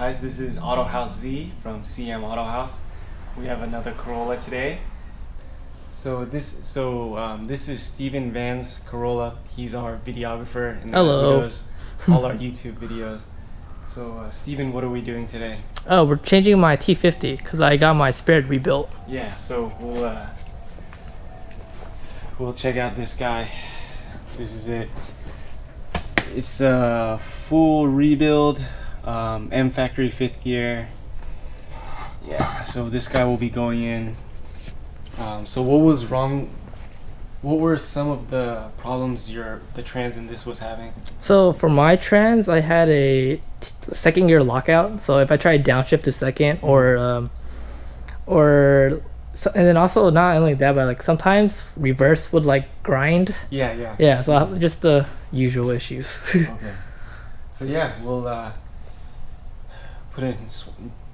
guys, this is Autohaus Z from CM Autohaus. We have another Corolla today. This is Steven Van's Corolla. He's our videographer and Hello. does all our YouTube videos. So Steven, what are we doing today? Oh, we're changing my T50 because I got my spare rebuilt. Yeah, so we'll check out this guy. This is it. It's a full rebuild, M factory 5th gear. Yeah, so this guy will be going in. So what was wrong? What were some of the problems the trans in this was having? So for my trans, I had a second gear lockout. So if I tried downshift to second, and then also not only that, but like sometimes reverse would like grind. Yeah. Yeah, so just the usual issues. Okay. So yeah, we'll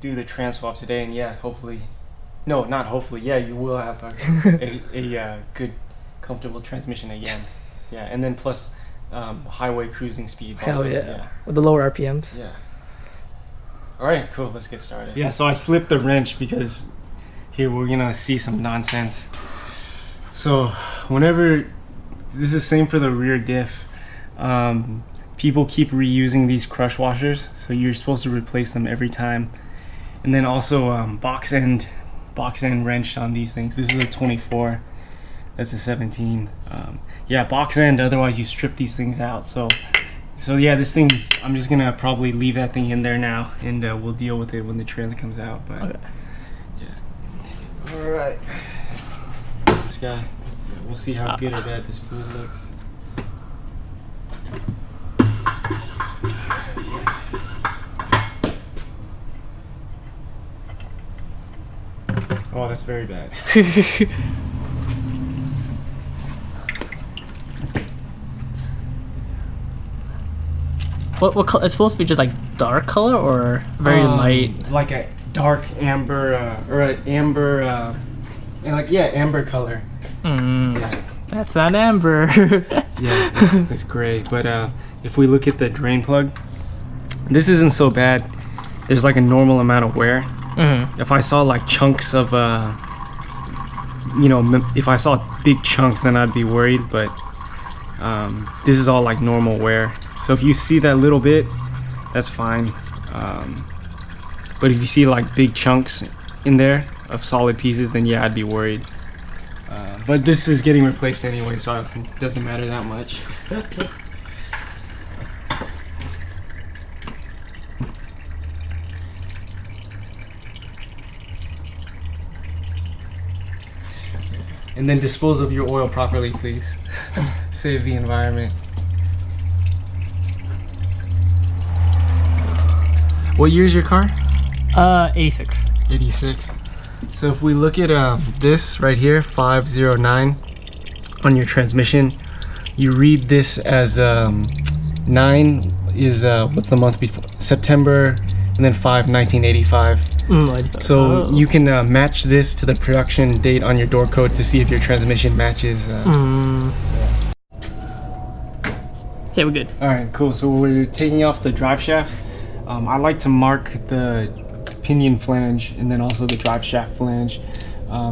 do the trans swap today, and yeah, hopefully, no, not hopefully. Yeah, you will have a good, comfortable transmission again. Yeah, and then plus highway cruising speeds. Hell also. yeah, with the lower RPMs. Yeah. All right, cool. Let's get started. Yeah, so I slipped the wrench because here we're gonna see some nonsense. So whenever this is same for the rear diff, people keep reusing these crush washers, so you're supposed to replace them every time. And then also box end wrench on these things. This is a 24. That's a 17. Yeah, box end. Otherwise, you strip these things out. So yeah, this thing. I'm just gonna probably leave that thing in there now, and we'll deal with it when the trans comes out. But Okay. yeah. All right. This guy. We'll see how good or bad this food looks. Oh, that's very bad. What color? It's supposed to be just like dark color or very light. Like a dark amber or an amber, and like amber color. Yeah. That's not amber. Yeah, it's gray. But if we look at the drain plug, this isn't so bad. There's like a normal amount of wear. If I saw like chunks of, if I saw big chunks, then I'd be worried. But this is all like normal wear. So if you see that little bit, that's fine. But if you see like big chunks in there of solid pieces, then yeah, I'd be worried. But this is getting replaced anyway, so it doesn't matter that much. And then dispose of your oil properly, please. Save the environment. What year is your car? 86. 86. So if we look at this right here, 509 on your transmission, you read this as 9 is what's the month before? September, and then 5, 1985. So you can match this to the production date on your door code to see if your transmission matches. Yeah, we're good. All right, cool. So we're taking off the drive shaft. I like to mark the pinion flange and then also the drive shaft flange,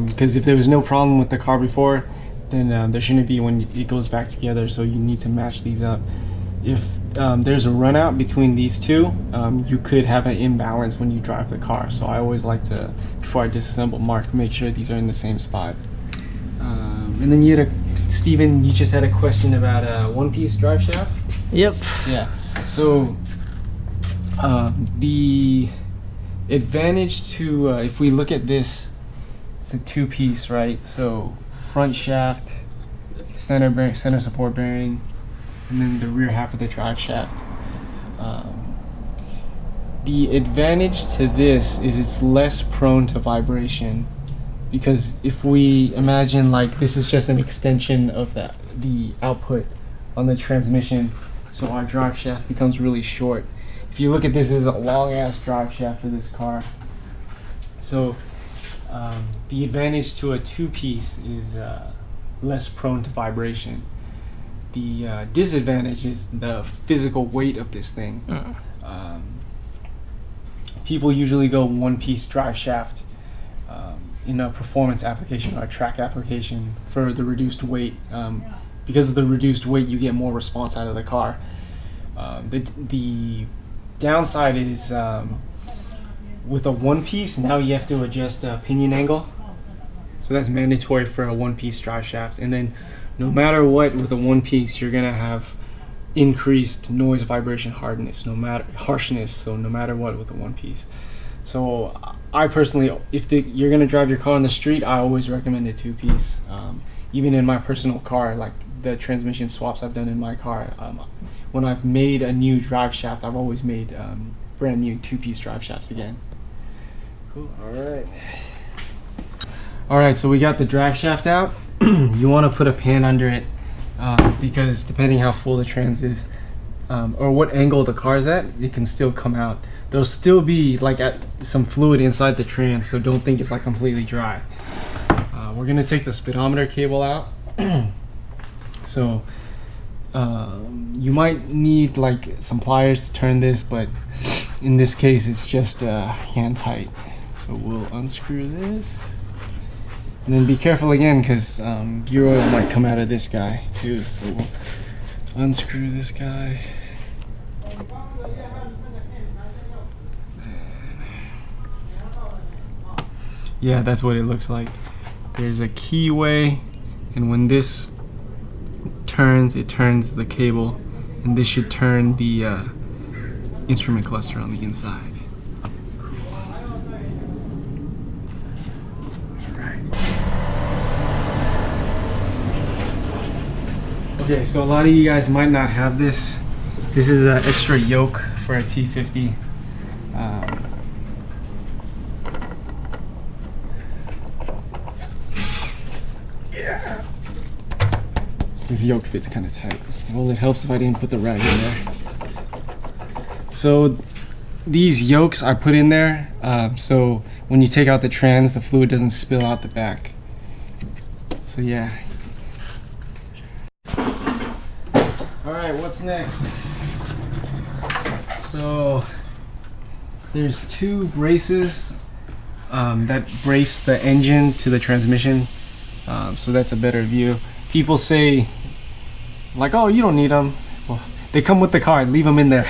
because if there was no problem with the car before, then there shouldn't be when it goes back together. So you need to match these up. If there's a run out between these two, you could have an imbalance when you drive the car. So I always like to, before I disassemble, make sure these are in the same spot. And then Steven, you just had a question about one-piece drive shafts? Yep. Yeah. So the advantage to, if we look at this, it's a two-piece, right? So front shaft, center support bearing, and then the rear half of the drive shaft. The advantage to this is it's less prone to vibration, because if we imagine like this is just an extension of the output on the transmission, so our drive shaft becomes really short. If you look at this, is a long ass drive shaft for this car. So the advantage to a two-piece is less prone to vibration. The disadvantage is the physical weight of this thing. people usually go one-piece drive shaft in a performance application or a track application for the reduced weight. Because of the reduced weight, you get more response out of the car. The downside is with a one-piece, now you have to adjust the pinion angle. So that's mandatory for a one-piece drive shaft. And then no matter what, with a one-piece, you're gonna have increased noise, vibration, harshness, no matter what with a one-piece. So I personally, if you're gonna drive your car on the street, I always recommend a two-piece. Even in my personal car, like the transmission swaps I've done in my car, when I've made a new drive shaft, I've always made brand new two-piece drive shafts again. Cool. All right, so we got the drive shaft out. You want to put a pan under it because depending how full the trans is or what angle the car's at, it can still come out. There'll still be like some fluid inside the trans, so don't think it's like completely dry. We're gonna take the speedometer cable out. So you might need like some pliers to turn this, but in this case it's just hand tight. So we'll unscrew this. And then be careful again, because gear oil might come out of this guy too. So we'll unscrew this guy. Yeah, that's what it looks like. There's a keyway, and when this turns, it turns the cable, and this should turn the instrument cluster on the inside. Okay, so a lot of you guys might not have this. This is an extra yoke for a T50. Yeah. This yoke fits kind of tight. Well, it helps if I didn't put the rag in there. So these yokes I put in there so when you take out the trans, the fluid doesn't spill out the back. So yeah. Alright, what's next? So there's two braces that brace the engine to the transmission, so that's a better view. People say like, oh, you don't need them. Well, they come with the car, leave them in there.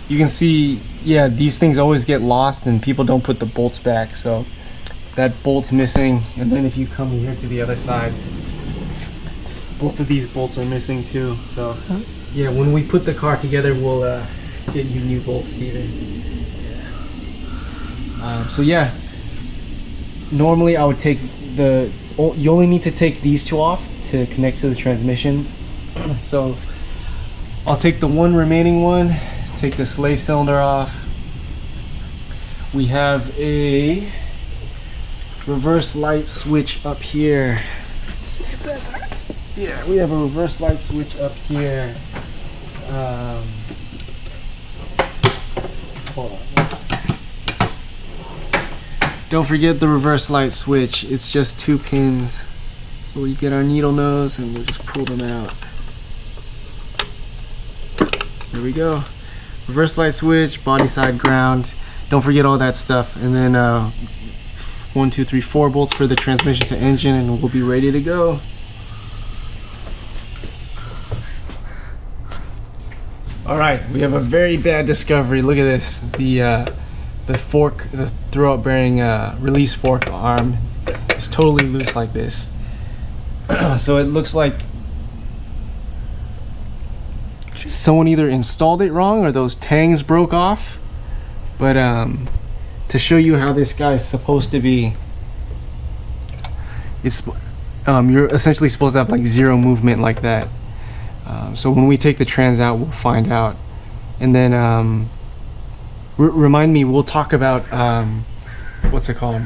You can see, yeah, these things always get lost and people don't put the bolts back, so that bolt's missing. And then if you come here to the other side, both of these bolts are missing too. So yeah, when we put the car together, we'll get you new bolts, Steven. So yeah, normally I would take you only need to take these two off to connect to the transmission. So I'll take the one remaining one, take the slave cylinder off. We have a reverse light switch up here. See if that's right. Yeah, we have a reverse light switch up here. Hold on. Don't forget the reverse light switch. It's just 2 pins. So we get our needle nose and we'll just pull them out. There we go. Reverse light switch, body side ground. Don't forget all that stuff. And then 1, 2, 3, 4 bolts for the transmission to engine, and we'll be ready to go. All right, we have a very bad discovery. Look at this. The fork, the throwout bearing release fork arm is totally loose like this. So it looks like someone either installed it wrong or those tangs broke off. But to show you how this guy is supposed to be, it's you're essentially supposed to have like zero movement like that. So when we take the trans out, we'll find out. And then remind me, we'll talk about what's it called,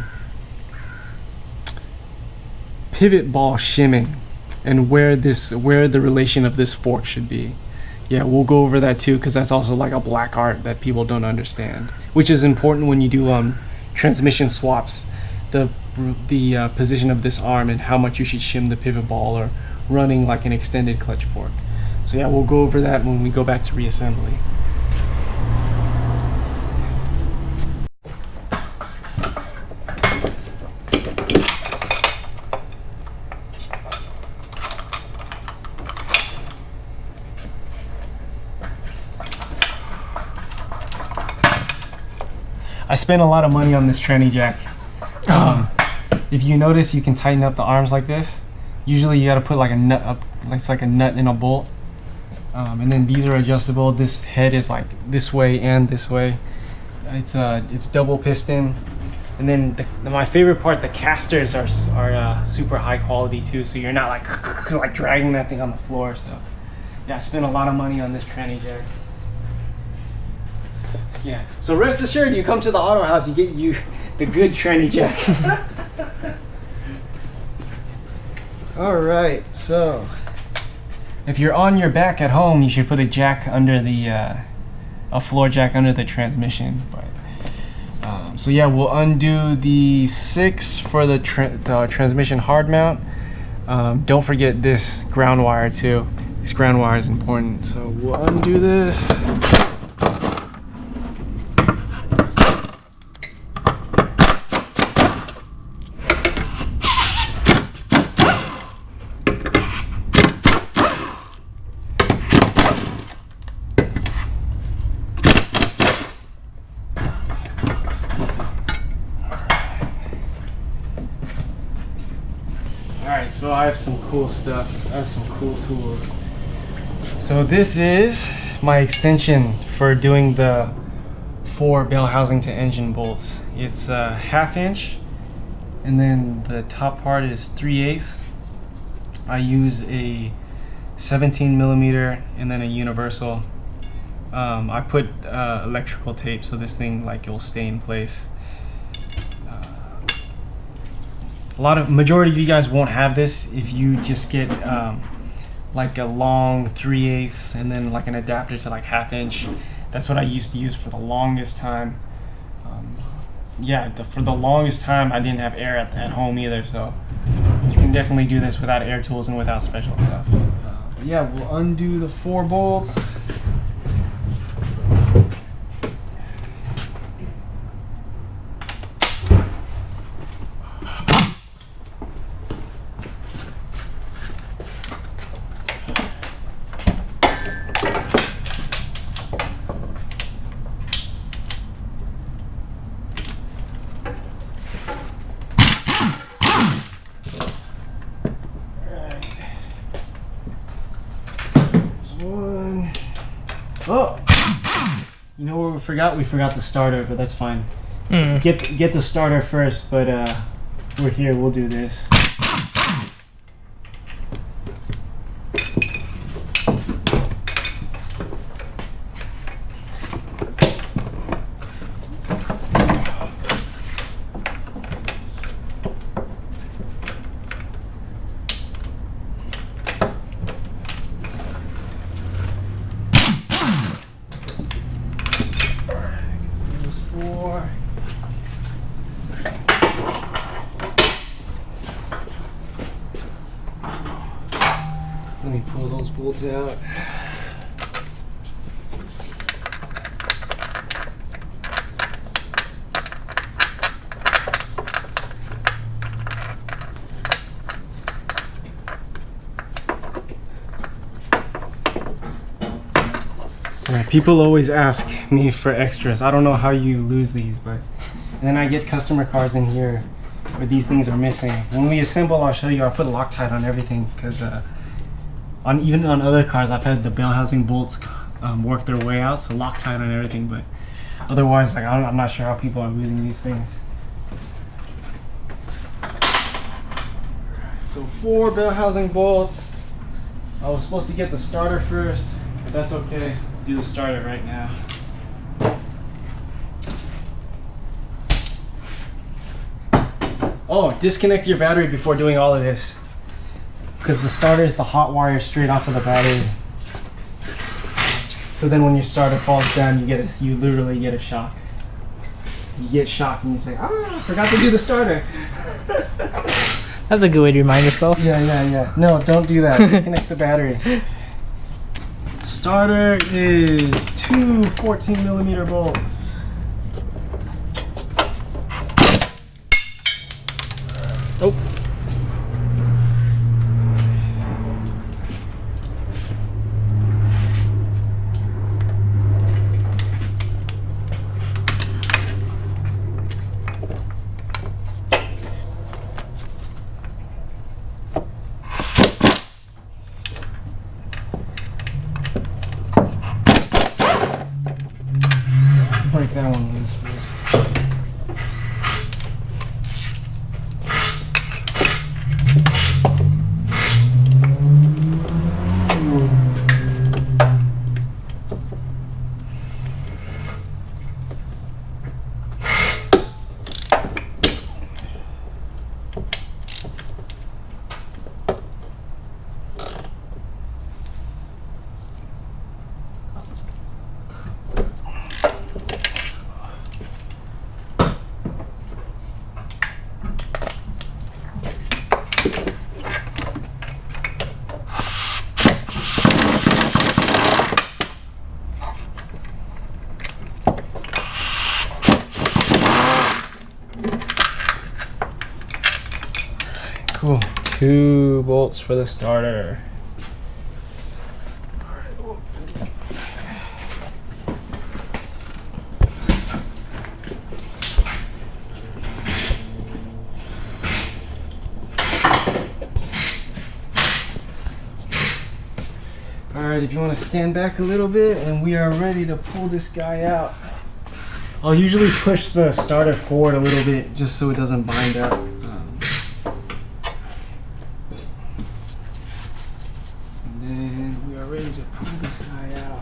pivot ball shimming, and where the relation of this fork should be. Yeah, we'll go over that too, because that's also like a black art that people don't understand, which is important when you do transmission swaps, the position of this arm and how much you should shim the pivot ball or running like an extended clutch fork. So yeah, we'll go over that when we go back to reassembly. I spent a lot of money on this tranny jack. If you notice, you can tighten up the arms like this. Usually you got to put like a nut up, it's like a nut in a bolt. And then these are adjustable. This head is like this way and this way. It's double piston. And then my favorite part, the casters are super high quality too, so you're not like dragging that thing on the floor. So yeah, I spent a lot of money on this tranny jack. Yeah, so rest assured, you come to the Autohaus, you get the good tranny jack. All right, so if you're on your back at home, you should put a jack under a floor jack under the transmission. But so yeah, we'll undo the 6 for the transmission hard mount. Don't forget this ground wire too. This ground wire is important. So we'll undo this. Alright, so I have some cool stuff. I have some cool tools. So this is my extension for doing the 4 Bellhousing to engine bolts. It's a 1/2 inch, and then the top part is 3/8. I use a 17 millimeter and then a universal. I put electrical tape so this thing it will stay in place. Majority of you guys won't have this if you just get like a long 3/8 and then like an adapter to like 1/2 inch. That's what I used to use for the longest time. For the longest time I didn't have air at home either, so you can definitely do this without air tools and without special stuff. But yeah, we'll undo the 4 bolts. Oh, you know what we forgot? We forgot the starter, but that's fine. Get the starter first, but we're here. We'll do this. Let me pull those bolts out. Alright, people always ask me for extras. I don't know how you lose these, and then I get customer cars in here where these things are missing. When we assemble, I'll show you. I put Loctite on everything because even on other cars, I've had the Bellhousing bolts work their way out, so Loctite on everything. But otherwise, I'm not sure how people are losing these things. So 4 Bellhousing bolts. I was supposed to get the starter first, but that's okay. Do the starter right now. Oh, disconnect your battery before doing all of this, because the starter is the hot wire straight off of the battery. So then when your starter falls down, you literally get a shock. You get shocked and you say, I forgot to do the starter. That's a good way to remind yourself. Yeah. No, don't do that. Disconnect the battery. Starter is 2 14 millimeter bolts. Oh. that one loose first. Cool. 2 bolts for the starter. Alright, if you want to stand back a little bit, and we are ready to pull this guy out. I'll usually push the starter forward a little bit just so it doesn't bind up. To pull this guy out.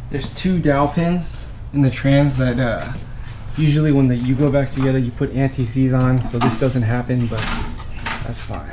There's 2 dowel pins in the trans that usually when you go back together you put anti-seize on, so this doesn't happen, but that's fine.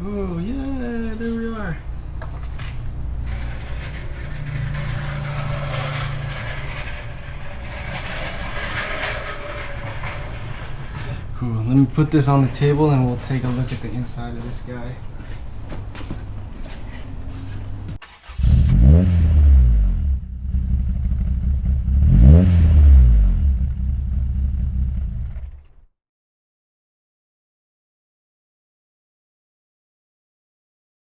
Oh yeah, there we are. Cool, let me put this on the table and we'll take a look at the inside of this guy.